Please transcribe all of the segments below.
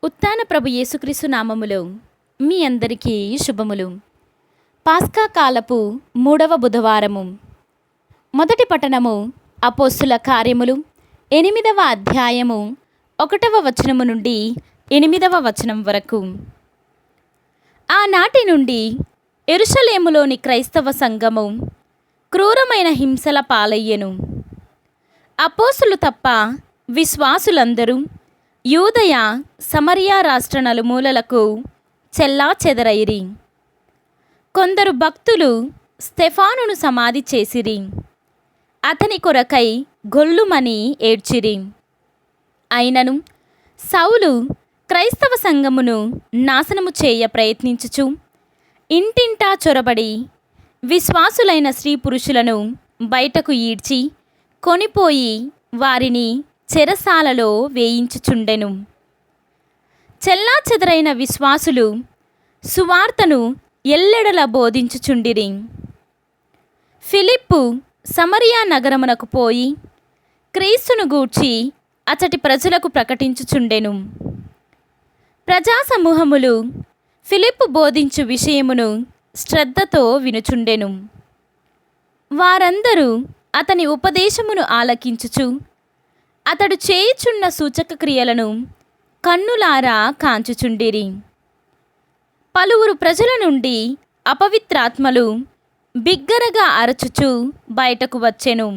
ఉత్థాన ప్రభు యేసుక్రీస్తు నామములో మీ అందరికీ శుభములు. పాస్కా కాలపు 3వ బుధవారము. మొదటి పట్టణము అపోస్తుల కార్యములు 8వ అధ్యాయము 1వ వచనము నుండి 8వ వచనం వరకు. ఆనాటి నుండి యెరూషలేములోని క్రైస్తవ సంఘము క్రూరమైన హింసల పాలయ్యెను. అపోస్తులు తప్ప విశ్వాసులందరూ యూదయ సమరియా రాష్ట్ర నలుమూలలకు చెల్లాచెదరైరి. కొందరు భక్తులు స్తెఫానును సమాధి చేసిరి. అతని కొరకై గొల్లుమని ఏడ్చిరి. అయినను సౌలు క్రైస్తవ సంఘమును నాశనము చేయ ప్రయత్నించుచు ఇంటింటా చొరబడి విశ్వాసులైన స్త్రీ పురుషులను బయటకు ఈడ్చి కొనిపోయి వారిని చెరసాలలో వేయించుచుండెను. చెల్లాచెదరైన విశ్వాసులు సువార్తను ఎల్లెడల బోధించుచుండిరి. ఫిలిప్పు సమరియా నగరమునకు పోయి క్రీస్తును గూర్చి అచటి ప్రజలకు ప్రకటించుచుండెను. ప్రజా సమూహములు ఫిలిప్పు బోధించు విషయమును శ్రద్ధతో వినుచుండెను. వారందరూ అతని ఉపదేశమును ఆలకించుచు అతడు చేయుచున్న సూచక క్రియలను కన్నులారా కాంచుచుండిరి. పలువురు ప్రజల నుండి అపవిత్రాత్మలు బిగ్గరగా అరచుచు బయటకు వచ్చెను.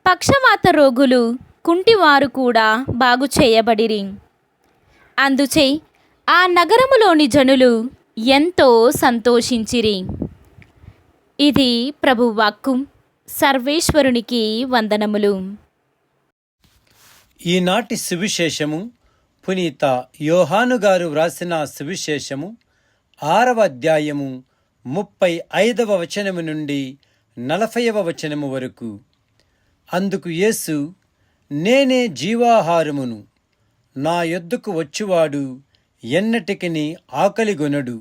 పక్షవాత రోగులు కుంటివారు కూడా బాగు చేయబడిరి. అందుచే ఆ నగరములోని జనులు ఎంతో సంతోషించిరి. ఇది ప్రభువాక్కు. సర్వేశ్వరునికి వందనములు. ఈనాటి సువిశేషము పునీత యోహాను గారు వ్రాసిన సువిశేషము 6వ అధ్యాయము 35వ వచనము నుండి 40వ వచనము వరకు. అందుకు యేసు, నేనే జీవాహారమును, నా యొద్దకు వచ్చువాడు ఎన్నటికిని ఆకలిగొనడు,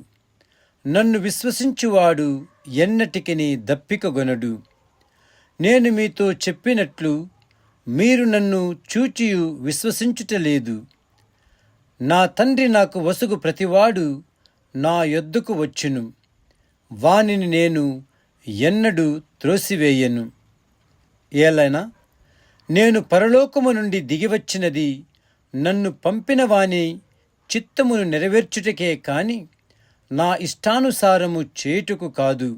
నన్ను విశ్వసించువాడు ఎన్నటికిని దప్పికగొనడు. నేను మీతో చెప్పినట్లు మీరు నన్ను చూచియు విశ్వసించుటలేదు. నా తండ్రి నాకు వసుగు ప్రతివాడు నా యొద్దకు వచ్చును, వానిని నేను ఎన్నడూ త్రోసివేయను. ఏలైనా నేను పరలోకము నుండి దిగివచ్చినది నన్ను పంపిన వాని చిత్తమును నెరవేర్చుటకే కాని నా ఇష్టానుసారము చేయుటకు కాదు.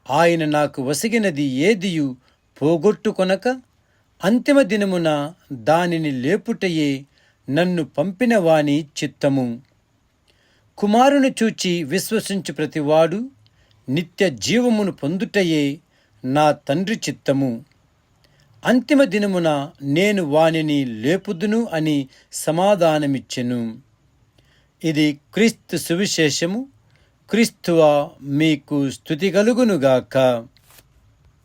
ఆయన నాకు వసిగినది ఏదియు పోగొట్టుకొనక అంతిమ దినమున దానిని లేపుటయే నన్ను పంపిన వాని చిత్తము. కుమారుని చూచి విశ్వసించు ప్రతివాడు నిత్య జీవమును పొందుటయే నా తండ్రి చిత్తము. అంతిమ దినమున నేను వానిని లేపుదును అని సమాధానమిచ్చెను. ఇది క్రీస్తు సువిశేషము. క్రీస్తువా మీకు స్తుతి కలుగునుగాక.